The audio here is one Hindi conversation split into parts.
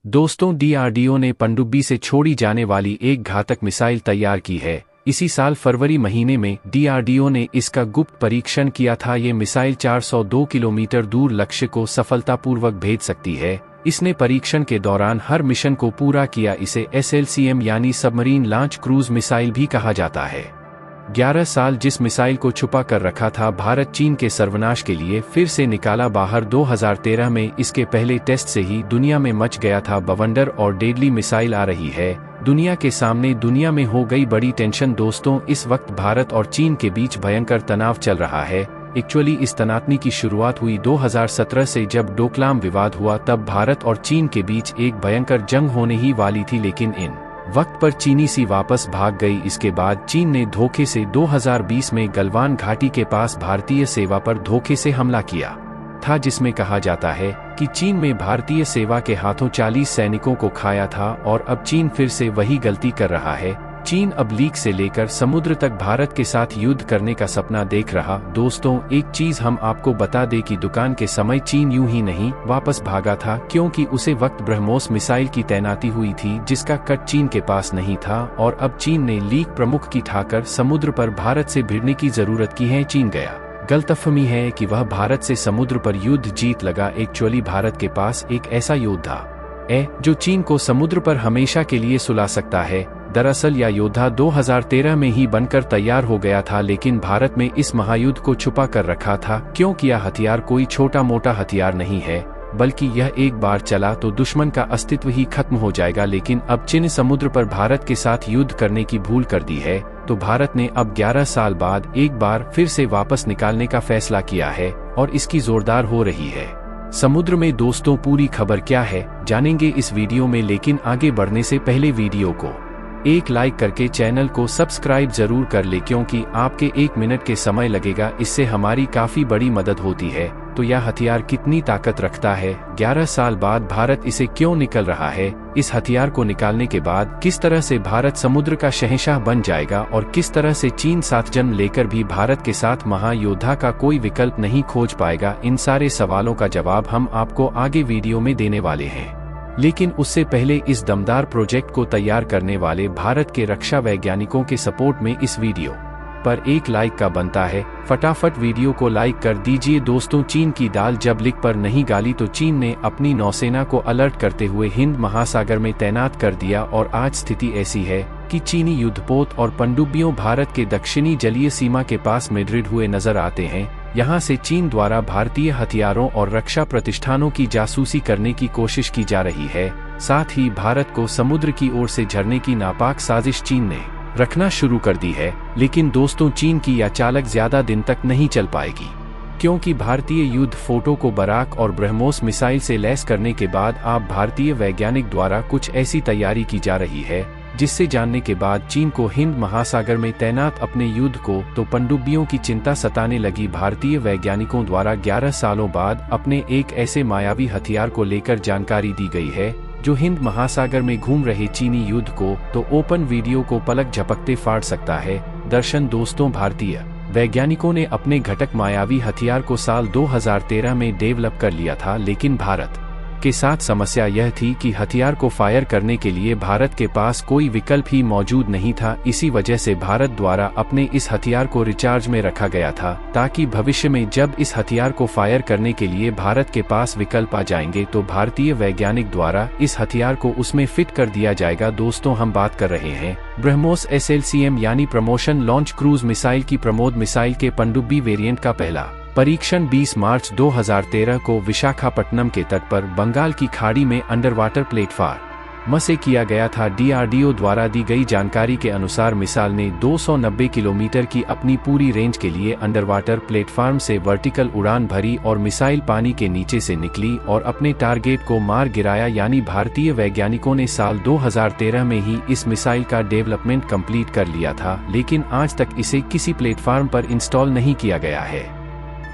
दोस्तों, डीआरडीओ ने पनडुब्बी से छोड़ी जाने वाली एक घातक मिसाइल तैयार की है। इसी साल फरवरी महीने में डीआरडीओ ने इसका गुप्त परीक्षण किया था। ये मिसाइल 402 किलोमीटर दूर लक्ष्य को सफलतापूर्वक भेज सकती है। इसने परीक्षण के दौरान हर मिशन को पूरा किया। इसे SLCM यानी सबमरीन लॉन्च क्रूज मिसाइल भी कहा जाता है। 11 साल जिस मिसाइल को छुपा कर रखा था भारत चीन के सर्वनाश के लिए फिर से निकाला बाहर। 2013 में इसके पहले टेस्ट से ही दुनिया में मच गया था बवंडर और डेडली मिसाइल आ रही है दुनिया के सामने। दुनिया में हो गई बड़ी टेंशन। दोस्तों, इस वक्त भारत और चीन के बीच भयंकर तनाव चल रहा है। एक्चुअली इस तनातनी की शुरुआत हुई 2017 से, जब डोकलाम विवाद हुआ। तब भारत और चीन के बीच एक भयंकर जंग होने ही वाली थी, लेकिन इन वक्त पर चीनी सी वापस भाग गई। इसके बाद चीन ने धोखे से 2020 में गलवान घाटी के पास भारतीय सेवा पर धोखे से हमला किया था, जिसमें कहा जाता है कि चीन में भारतीय सेवा के हाथों 40 सैनिकों को खाया था। और अब चीन फिर से वही गलती कर रहा है। चीन अब लीक से लेकर समुद्र तक भारत के साथ युद्ध करने का सपना देख रहा। दोस्तों, एक चीज हम आपको बता दें कि दुकान के समय चीन यूं ही नहीं वापस भागा था, क्योंकि उसे वक्त ब्रह्मोस मिसाइल की तैनाती हुई थी, जिसका कट चीन के पास नहीं था। और अब चीन ने लीक प्रमुख की ठाकर समुद्र पर भारत से भिड़ने की जरूरत की है। चीन गया गलतफहमी है कि वह भारत से समुद्र पर युद्ध जीत लगा। एक्चुअली भारत के पास एक ऐसा योद्धा है जो चीन को समुद्र पर हमेशा के लिए सुला सकता है। दरअसल यह योद्धा 2013 में ही बनकर तैयार हो गया था, लेकिन भारत में इस महायुद्ध को छुपा कर रखा था, क्योंकि यह हथियार कोई छोटा मोटा हथियार नहीं है, बल्कि यह एक बार चला तो दुश्मन का अस्तित्व ही खत्म हो जाएगा। लेकिन अब चीन समुद्र पर भारत के साथ युद्ध करने की भूल कर दी है, तो भारत ने अब 11 साल बाद एक बार फिर से वापस निकालने का फैसला किया है और इसकी जोरदार हो रही है समुद्र में। दोस्तों, पूरी खबर क्या है जानेंगे इस वीडियो में, लेकिन आगे बढ़ने से पहले वीडियो को एक लाइक करके चैनल को सब्सक्राइब जरूर कर ले, क्योंकि आपके 1 मिनट के समय लगेगा, इससे हमारी काफी बड़ी मदद होती है। तो यह हथियार कितनी ताकत रखता है, 11 साल बाद भारत इसे क्यों निकल रहा है, इस हथियार को निकालने के बाद किस तरह से भारत समुद्र का शहंशाह बन जाएगा, और किस तरह से चीन 7 जन्म लेकर भी भारत के साथ महायोद्धा का कोई विकल्प नहीं खोज पाएगा, इन सारे सवालों का जवाब हम आपको आगे वीडियो में देने वाले हैं। लेकिन उससे पहले इस दमदार प्रोजेक्ट को तैयार करने वाले भारत के रक्षा वैज्ञानिकों के सपोर्ट में इस वीडियो पर एक लाइक का बनता है। फटाफट वीडियो को लाइक कर दीजिए। दोस्तों, चीन की दाल जब लिक पर नहीं गाली, तो चीन ने अपनी नौसेना को अलर्ट करते हुए हिंद महासागर में तैनात कर दिया। और आज स्थिति ऐसी है कि चीनी युद्धपोत और पनडुब्बियों भारत के दक्षिणी जलीय सीमा के पास में दृढ़ हुए नजर आते हैं। यहाँ से चीन द्वारा भारतीय हथियारों और रक्षा प्रतिष्ठानों की जासूसी करने की कोशिश की जा रही है। साथ ही भारत को समुद्र की ओर से झरने की नापाक साजिश चीन ने रखना शुरू कर दी है। लेकिन दोस्तों, चीन की यह चालक ज्यादा दिन तक नहीं चल पाएगी, क्योंकि भारतीय युद्ध फोटो को बराक और ब्रह्मोस मिसाइल से लैस करने के बाद अब भारतीय वैज्ञानिक द्वारा कुछ ऐसी तैयारी की जा रही है, जिससे जानने के बाद चीन को हिंद महासागर में तैनात अपने युद्ध को तो पनडुब्बियों की चिंता सताने लगी। भारतीय वैज्ञानिकों द्वारा 11 सालों बाद अपने एक ऐसे मायावी हथियार को लेकर जानकारी दी गई है, जो हिंद महासागर में घूम रहे चीनी युद्ध को तो ओपन वीडियो को पलक झपकते फाड़ सकता है। दर्शन दोस्तों, भारतीय वैज्ञानिकों ने अपने घटक मायावी हथियार को साल 2013 में डेवलप कर लिया था, लेकिन भारत के साथ समस्या यह थी कि हथियार को फायर करने के लिए भारत के पास कोई विकल्प ही मौजूद नहीं था। इसी वजह से भारत द्वारा अपने इस हथियार को रिचार्ज में रखा गया था, ताकि भविष्य में जब इस हथियार को फायर करने के लिए भारत के पास विकल्प आ जाएंगे, तो भारतीय वैज्ञानिक द्वारा इस हथियार को उसमें फिट कर दिया जाएगा। दोस्तों, हम बात कर रहे हैं ब्रह्मोस SLCM यानी प्रमोशन लॉन्च क्रूज मिसाइल की। प्रमोद मिसाइल के पनडुब्बी वेरिएंट का पहला परीक्षण 20 मार्च 2013 को विशाखापट्टनम के तट पर बंगाल की खाड़ी में अंडरवाटर प्लेटफार्म से किया गया था। डीआरडीओ द्वारा दी गई जानकारी के अनुसार मिसाइल ने 290 किलोमीटर की अपनी पूरी रेंज के लिए अंडरवाटर प्लेटफार्म से वर्टिकल उड़ान भरी और मिसाइल पानी के नीचे से निकली और अपने टारगेट को मार गिराया। यानी भारतीय वैज्ञानिकों ने साल 2013 में ही इस मिसाइल का डेवलपमेंट कंप्लीट कर लिया था, लेकिन आज तक इसे किसी प्लेटफार्म पर इंस्टॉल नहीं किया गया है,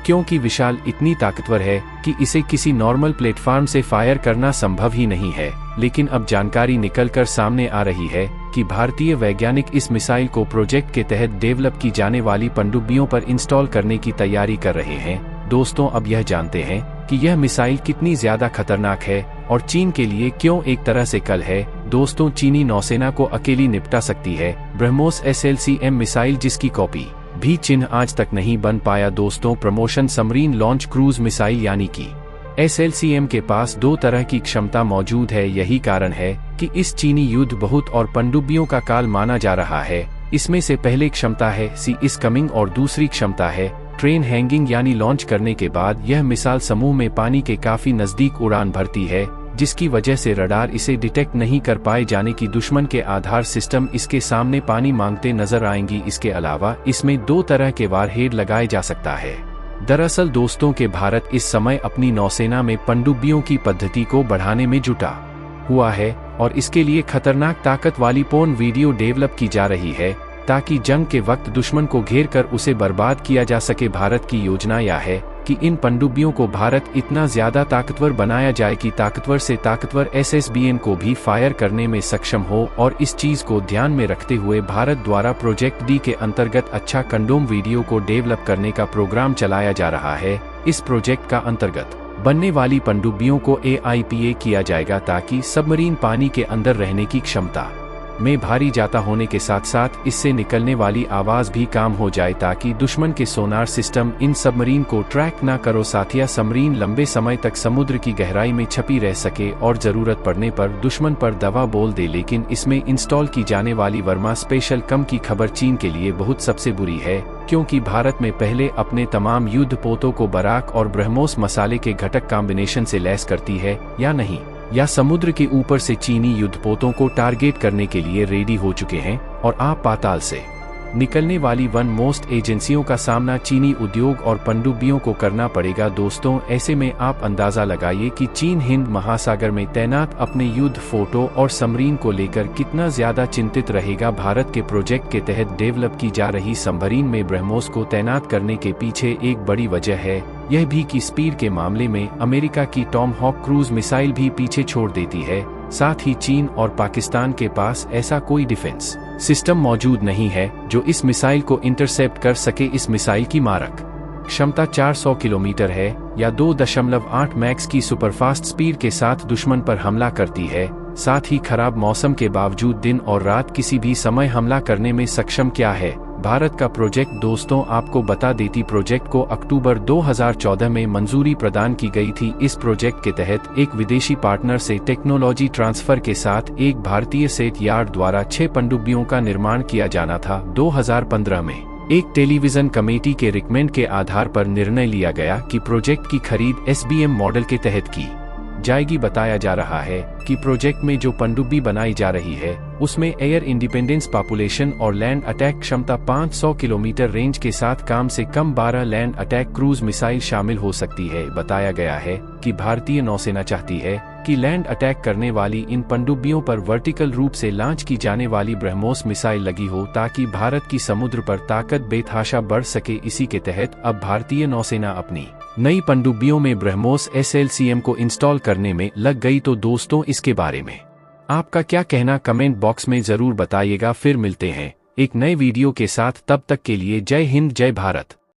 क्योंकि विशाल इतनी ताकतवर है कि इसे किसी नॉर्मल प्लेटफार्म से फायर करना संभव ही नहीं है। लेकिन अब जानकारी निकलकर सामने आ रही है कि भारतीय वैज्ञानिक इस मिसाइल को प्रोजेक्ट के तहत डेवलप की जाने वाली पनडुब्बियों पर इंस्टॉल करने की तैयारी कर रहे हैं। दोस्तों, अब यह जानते हैं कि यह मिसाइल कितनी ज्यादा खतरनाक है और चीन के लिए क्यों एक तरह से कल है। दोस्तों, चीनी नौसेना को अकेली निपटा सकती है ब्रह्मोस SLCM मिसाइल, जिसकी कॉपी भी चिन्ह आज तक नहीं बन पाया। दोस्तों, promotion submarine launch cruise missile यानी कि SLCM के पास दो तरह की क्षमता मौजूद है। यही कारण है कि इस चीनी युद्ध बहुत और पनडुब्बियों का काल माना जा रहा है। इसमें से पहले क्षमता है सी इज कमिंग और दूसरी क्षमता है ट्रेन हैंगिंग, यानी लॉन्च करने के बाद यह मिसाइल समूह में पानी के काफी नजदीक उड़ान भरती है, जिसकी वजह से रडार इसे डिटेक्ट नहीं कर पाए जाने की दुश्मन के आधार सिस्टम इसके सामने पानी मांगते नजर आएंगी। इसके अलावा इसमें दो तरह के वारहेड लगाए जा सकता है। दरअसल दोस्तों के भारत इस समय अपनी नौसेना में पनडुब्बियों की पद्धति को बढ़ाने में जुटा हुआ है और इसके लिए खतरनाक ताकत वाली पोर्न वीडियो डेवलप की जा रही है ताकि जंग के वक्त दुश्मन को घेर कर उसे बर्बाद किया जा सके। भारत की योजना यह है कि इन पनडुब्बियों को भारत इतना ज्यादा ताकतवर बनाया जाए कि ताकतवर से ताकतवर SSBN को भी फायर करने में सक्षम हो। और इस चीज को ध्यान में रखते हुए भारत द्वारा प्रोजेक्ट D के अंतर्गत अच्छा कंडोम वीडियो को डेवलप करने का प्रोग्राम चलाया जा रहा है। इस प्रोजेक्ट का अंतर्गत बनने वाली पनडुब्बियों को AIPA किया जाएगा ताकि सबमरीन पानी के अंदर रहने की क्षमता में भारी जाता होने के साथ साथ इससे निकलने वाली आवाज भी काम हो जाए ताकि दुश्मन के सोनार सिस्टम इन सबमरीन को ट्रैक ना करो। साथिया, सबमरीन लंबे समय तक समुद्र की गहराई में छपी रह सके और जरूरत पड़ने पर दुश्मन पर दवा बोल दे। लेकिन इसमें इंस्टॉल की जाने वाली वर्मा स्पेशल कम की खबर चीन के लिए बहुत सबसे बुरी है, क्योंकि भारत में पहले अपने तमाम युद्ध पोतों को बराक और ब्रह्मोस मसाले के घटक कॉम्बिनेशन से लैस करती है या नहीं, या समुद्र के ऊपर से चीनी युद्धपोतों को टारगेट करने के लिए रेडी हो चुके हैं और आप पाताल से निकलने वाली वन मोस्ट एजेंसियों का सामना चीनी उद्योग और पनडुब्बियों को करना पड़ेगा। दोस्तों, ऐसे में आप अंदाजा लगाइए कि चीन हिंद महासागर में तैनात अपने युद्ध फोटो और सबमरीन को लेकर कितना ज्यादा चिंतित रहेगा। भारत के प्रोजेक्ट के तहत डेवलप की जा रही सबमरीन में ब्रह्मोस को तैनात करने के पीछे एक बड़ी वजह है यह भी कि स्पीड के मामले में अमेरिका की टॉम हॉक क्रूज मिसाइल भी पीछे छोड़ देती है। साथ ही चीन और पाकिस्तान के पास ऐसा कोई डिफेंस सिस्टम मौजूद नहीं है जो इस मिसाइल को इंटरसेप्ट कर सके। इस मिसाइल की मारक क्षमता 400 किलोमीटर है या 2.8 मैक्स की सुपरफास्ट स्पीड के साथ दुश्मन पर हमला करती है। साथ ही खराब मौसम के बावजूद दिन और रात किसी भी समय हमला करने में सक्षम क्या है भारत का प्रोजेक्ट। दोस्तों, आपको बता देती प्रोजेक्ट को अक्टूबर 2014 में मंजूरी प्रदान की गई थी। इस प्रोजेक्ट के तहत एक विदेशी पार्टनर से टेक्नोलॉजी ट्रांसफर के साथ एक भारतीय सेट यार्ड द्वारा 6 पनडुब्बियों का निर्माण किया जाना था। 2015 में एक टेलीविजन कमेटी के रिकमेंड के आधार पर निर्णय लिया गया कि प्रोजेक्ट की खरीद SBM मॉडल के तहत की जाएगी। बताया जा रहा है कि प्रोजेक्ट में जो पनडुब्बी बनाई जा रही है उसमें एयर इंडिपेंडेंस पॉपुलेशन और लैंड अटैक क्षमता 500 किलोमीटर रेंज के साथ कम से कम 12 लैंड अटैक क्रूज मिसाइल शामिल हो सकती है। बताया गया है कि भारतीय नौसेना चाहती है कि लैंड अटैक करने वाली इन पनडुब्बियों पर वर्टिकल रूप से लॉन्च की जाने वाली ब्रह्मोस मिसाइल लगी हो ताकि भारत की समुद्र पर ताकत बेतहाशा बढ़ सके। इसी के तहत अब भारतीय नौसेना अपनी नई पनडुब्बियों में ब्रह्मोस SLCM को इंस्टॉल करने में लग गई। तो दोस्तों, इसके बारे में आपका क्या कहना कमेंट बॉक्स में जरूर बताइएगा। फिर मिलते हैं एक नए वीडियो के साथ, तब तक के लिए जय हिंद जय भारत।